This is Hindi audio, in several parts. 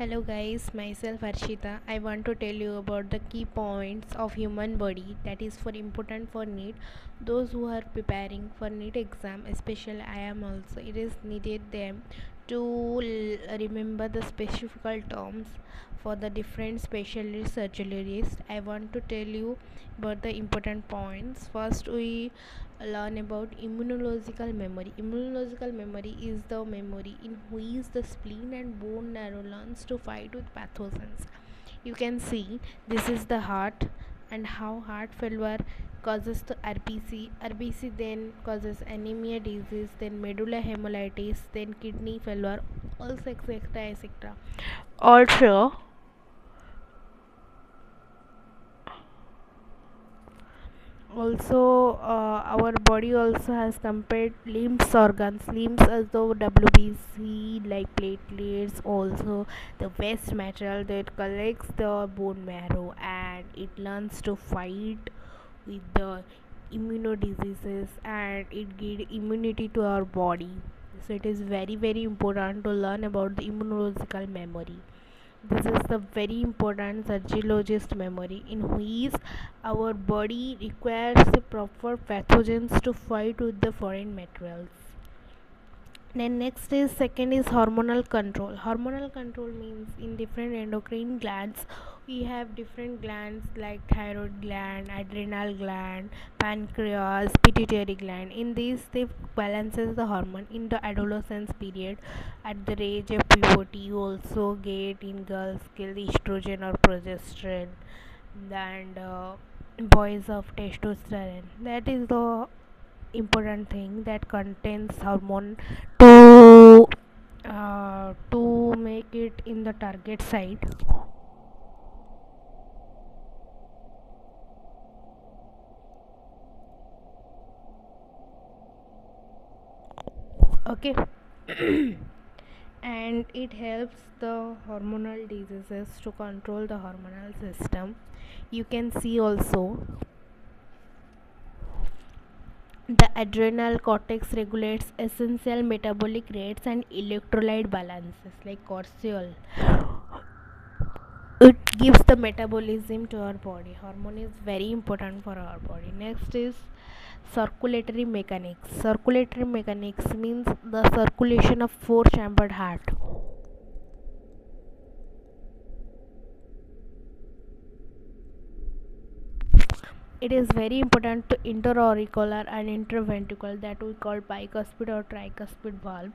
Hello guys, myself Arshita. I want to tell you about the key points of human body that is for important for NEET. Those who are preparing for NEET exam, especially I am also, it is needed them to remember the specific terms for the different specialist surgeries. I want to tell you about the important points. First, we learn about immunological memory. Immunological memory is the memory in which the spleen and bone marrow learns to fight with pathogens. You can see this is the heart and how heart failure causes the RBC. RBC then causes anemia disease, then medulla hemolysis, then kidney failure, also etc. etc. Also, our body also has compared limbs organs limbs as the WBC like platelets, also the waste material that collects the bone marrow and it learns to fight with the immuno diseases and it gives immunity to our body. So it is very important to learn about the immunological memory. This is the very important surgologist memory in which our body requires the proper pathogens to fight with the foreign materials. Then next is second is hormonal control. Hormonal control means in different endocrine glands we have different glands like thyroid gland, adrenal gland, pancreas, pituitary gland. In these they balances the hormone in the adolescence period. At the age of puberty you also get in girls get estrogen or progesterone and boys of testosterone. That is the important thing that contains hormone to make it in the target site. Okay. And it helps the hormonal diseases to control the hormonal system. You can see also the adrenal cortex regulates essential metabolic rates and electrolyte balances like cortisol. It gives the metabolism to our body. Hormone is very important for our body. Next is circulatory mechanics. Circulatory mechanics means the circulation of four chambered heart. It is very important to interauricular and interventricular that we call bicuspid or tricuspid valve.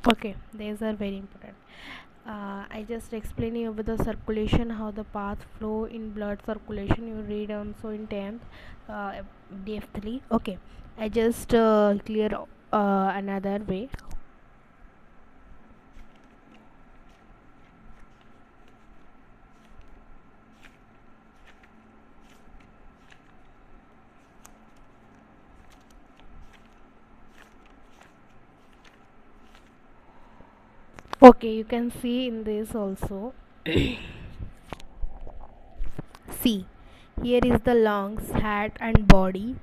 Okay, these are very important. I just explain you about the circulation, how the path flow in blood circulation. You read also in 10th, DF3. Okay, I just clear another way. Okay, you can see in this also. See, here is the lungs, heart, and body.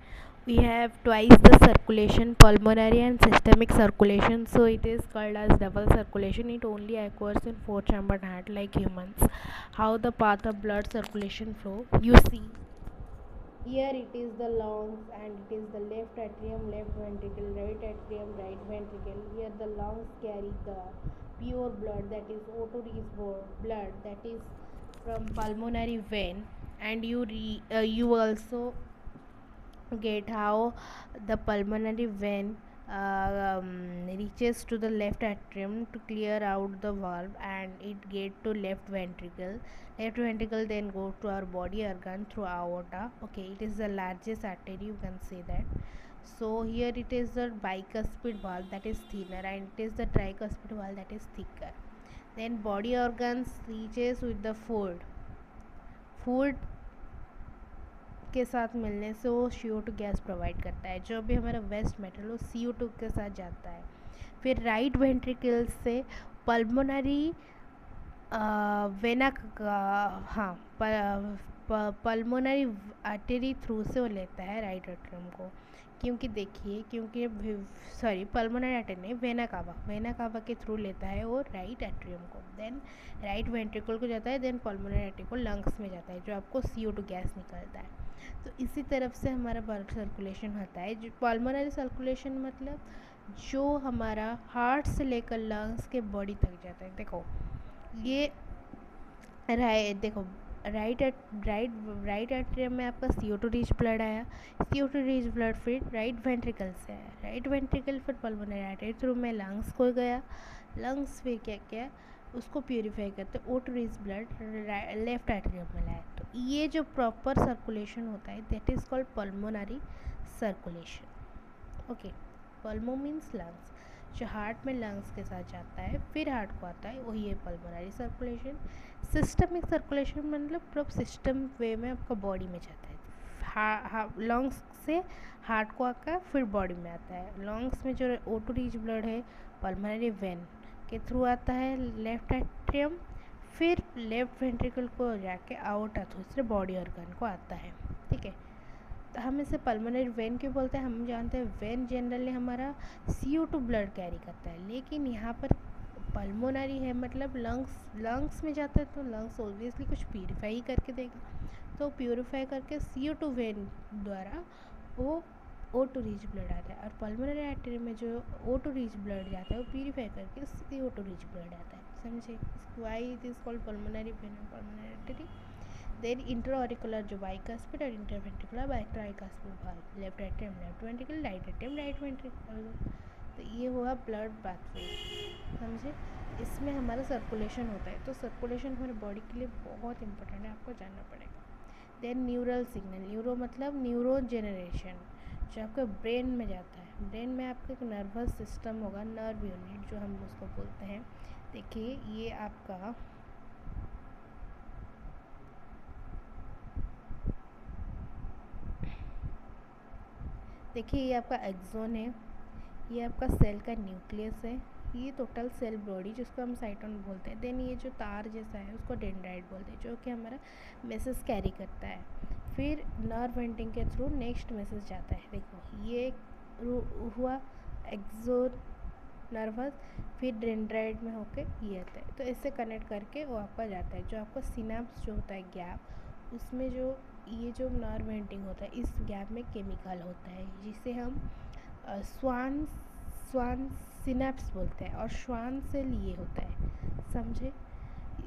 We have twice the circulation, pulmonary and systemic circulation, so it is called as double circulation. It only occurs in four chambered heart like humans. How the path of blood circulation flow? You see, here it is the lungs and it is the left atrium, left ventricle, right atrium, right ventricle. Here the lungs carry the pure blood, that is O2 is blood that is from pulmonary vein, and you also get how the pulmonary vein reaches to the left atrium to clear out the valve and it get to left ventricle then go to our body organ through aorta. Okay, it is the largest artery, you can say that. So here it is the bicuspid valve that is thinner and it is the tricuspid valve that is thicker. Then body organs reaches with the food के साथ मिलने से वो CO2 गैस प्रोवाइड करता है, जो भी हमारा वेस्ट मेटल वो CO2 के साथ जाता है. फिर राइट वेंट्रिकल से पल्मोनरी वेना हाँ पल्मोनरी आर्टरी थ्रू से वो लेता है राइट एट्रियम को, क्योंकि देखिए, क्योंकि पल्मोनरी आर्टरी नहीं, वेना कावा के थ्रू लेता है वो राइट एट्रियम को, देन राइट वेंट्रिकल को जाता है, देन पल्मोनरी आर्टरी को लंग्स में जाता है, जो आपको CO2 गैस निकलता है। तो इसी तरफ से हमारा ब्लड सर्कुलेशन होता है। जो पल्मोनरी सर्कुलेशन मतलब जो हमारा हार्ट से लेकर लंग्स के बॉडी तक जाता है। देखो ये राइट एट्रियम में आपका CO2 रिच ब्लड आया, CO2 रिच ब्लड फिर राइट वेंट्रिकल से आया, राइट वेंट्रिकल फिर पल्मोनरी आर्टरी थ्रू में लंग्स को गया, लंग्स फिर क्या क्या उसको प्यूरिफाई करते O2 rich blood left atrium में लाया। तो ये जो प्रॉपर सर्कुलेशन होता है that is called pulmonary circulation. Okay, pulmo means lungs, जो हार्ट में लंग्स के साथ जाता है फिर हार्ट को आता है, वही है पल्मोनरी सर्कुलेशन। सिस्टमिक सर्कुलेशन मतलब पूरा सिस्टम वे में आपका बॉडी में जाता है, लंग्स से हार्ट को आकर फिर बॉडी में आता है। लंग्स में जो O2 रिच ब्लड है पल्मोनरी वेन के थ्रू आता है लेफ्ट एट्रियम, फिर लेफ्ट वेंट्रिकल को जाके आउटर थ्रू से बॉडी ऑर्गन को आता है। ठीक है, तो हम इसे पल्मोनरी वेन क्यों बोलते हैं? हम जानते हैं वेन जनरली हमारा CO2 ब्लड कैरी करता है, लेकिन यहाँ पर पल्मोनरी है मतलब लंग्स में जाता है, तो लंग्स ऑब्वियसली कुछ प्यूरिफाई करके देगा, तो प्यूरिफाई करके CO2 वेन द्वारा वो O2 रिच ब्लड आता है, और पल्मोनरी आर्टरी में जो O2 रिच ब्लड जाता है वो प्यूरिफाई करके CO2 रिच ब्लड आता है। समझे? Why it is called pulmonary vein और पल्मोनरी आर्टरी। देन इंट्राऑरिकुलर जो बाइकास्पिड और इंटरवेंट्रिकुलर ट्राइकास्पिड भाग, left atrium left ventricle, right atrium right ventricle. तो ये हुआ ब्लड पाथवे। समझे? इसमें हमारा सर्कुलेशन होता है, तो सर्कुलेशन हमारे बॉडी के लिए बहुत इंपॉर्टेंट है, आपको जानना पड़ेगा। देन न्यूरल सिग्नल, न्यूरो मतलब न्यूरो जेनरेशन, जो आपके ब्रेन में जाता है। ब्रेन में आपका एक नर्वस सिस्टम होगा, नर्व यूनिट जो हम उसको बोलते हैं। देखिए ये आपका ये आपका एक्सोन है, ये आपका सेल का न्यूक्लियस है, ये टोटल सेल बॉडी जिसको हम साइटोन बोलते हैं। देन ये जो तार जैसा है उसको डेंड्राइट बोलते हैं, जो कि हमारा मैसेज कैरी करता है, फिर नर्व एंडिंग के थ्रू नेक्स्ट मैसेज जाता है। देखो ये हुआ एक्सोन नर्वस, फिर डेंड्राइट में होके ये आता है, तो इससे कनेक्ट करके वो आपका जाता है। जो आपका सिनेप्स जो होता है गैप, उसमें जो ये जो नर्व एंडिंग होता है इस गैप में केमिकल होता है जिसे हम स्वान सिनेप्स बोलते हैं, और श्वान सेल ये होता है। समझे?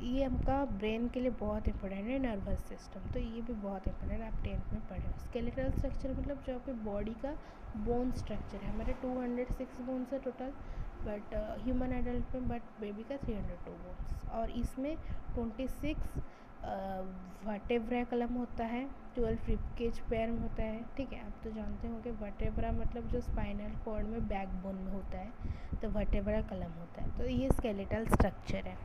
ये हमका ब्रेन के लिए बहुत इंपॉर्टेंट है, नर्वस सिस्टम, तो ये भी बहुत इंपॉर्टेंट है, आप 10th में पढ़े। स्केलेटल स्ट्रक्चर मतलब जो आपके बॉडी का बोन स्ट्रक्चर है। हमारे 206 बोन्स है टोटल, बट ह्यूमन एडल्ट में, बट बेबी का 302 बोन्स, और इसमें 26 वर्टेब्रा कलम होता है, 12 रिबकेज पैर में होता है। ठीक है, आप तो जानते होंगे वर्टेब्रा मतलब जो स्पाइनल कॉर्ड में बैकबोन में होता है, तो वर्टेब्रा कलम होता है। तो ये स्केलेटल स्ट्रक्चर है।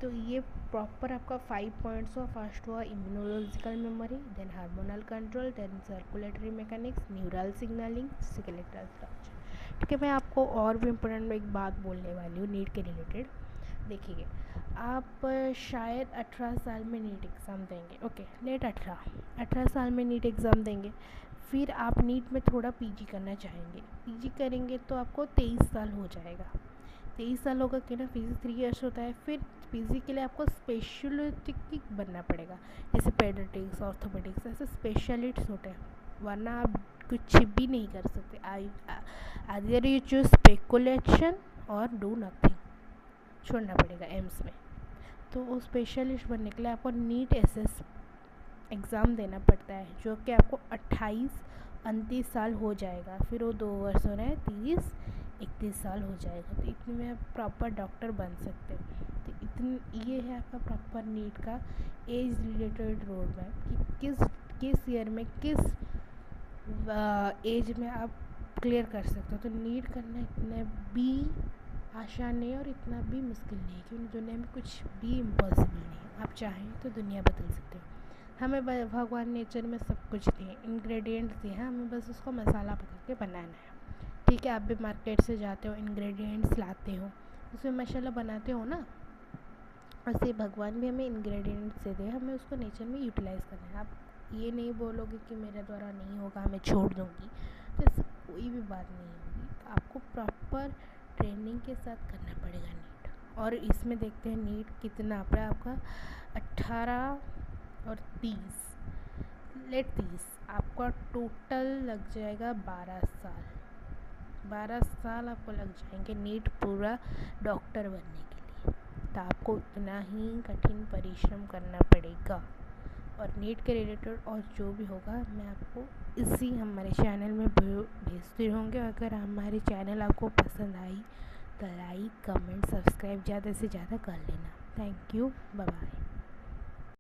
तो ये प्रॉपर आपका 5 पॉइंट्स हुआ। फर्स्ट हुआ immunological memory, then hormonal control, then circulatory mechanics, neural signalling, skeletal structure. ठीक है, मैं आपको और भी इम्पोर्टेंट एक बात बोलने वाली हूँ नीट के रिलेटेड। देखिए आप शायद 18 साल में नीट एग्ज़ाम देंगे। ओके, लेट 18 साल में नीट एग्ज़ाम देंगे, फिर आप नीट में थोड़ा पीजी करना चाहेंगे। पीजी करेंगे तो आपको 23 साल हो जाएगा। 23 साल होगा कि ना, पीजी 3 इयर्स होता है। फिर पीजी के लिए आपको स्पेशलिस्ट बनना पड़ेगा, जैसे पेडियाट्रिक्स, ऑर्थोपेडिक्स, ऐसे स्पेशलिस्ट होते हैं, वरना आप कुछ भी नहीं कर सकते। आइदर यू चूज स्पेकुलेशन और डू नथिंग, छोड़ना पड़ेगा एम्स में। तो वो स्पेशलिस्ट बनने के लिए आपको नीट एसएस एग्ज़ाम देना पड़ता है, जो कि आपको 28-29 साल हो जाएगा। फिर वो 2 वर्ष हो रहे हैं, 30-31 साल हो जाएगा। तो इतने में आप प्रॉपर डॉक्टर बन सकते हो। तो ये है आपका प्रॉपर नीट का एज रिलेटेड रोड मैप कि किस ईयर में किस एज में आप क्लियर कर सकते हो। तो नीट करना इतना भी आसान नहीं है और इतना भी मुश्किल नहीं है, क्योंकि दुनिया में कुछ भी इम्पॉसिबल नहीं है। आप चाहें तो दुनिया बदल सकते हो। हमें भगवान नेचर में सब कुछ दिए, इंग्रेडिएंट्स दिए हैं, हमें बस उसको मसाला पका के बनाना है। ठीक है, आप भी मार्केट से जाते हो, इंग्रेडिएंट्स लाते हो, उसमें मसाला बनाते हो ना, ऐसे भगवान भी हमें इंग्रेडिएंट्स देते हैं, हमें उसको नेचर में यूटिलाइज़ करना है। आप ये नहीं बोलोगे कि मेरे द्वारा नहीं होगा, मैं छोड़ दूँगी, तो इससे कोई भी बात नहीं होगी। आपको प्रॉपर ट्रेनिंग के साथ करना पड़ेगा नीट। और इसमें देखते हैं नीट कितना पड़ा आपका, 18 और 30, लेट 30, आपका टोटल लग जाएगा 12 साल। 12 साल आपको लग जाएंगे नीट पूरा डॉक्टर बनने के लिए। तो आपको इतना ही कठिन परिश्रम करना पड़ेगा। और नीट के रिलेटेड और जो भी होगा मैं आपको इसी हमारे चैनल में भेजते रहूँगी। अगर हमारे चैनल आपको पसंद आई तो लाइक, कमेंट, सब्सक्राइब ज़्यादा से ज़्यादा कर लेना। Thank you, bye bye.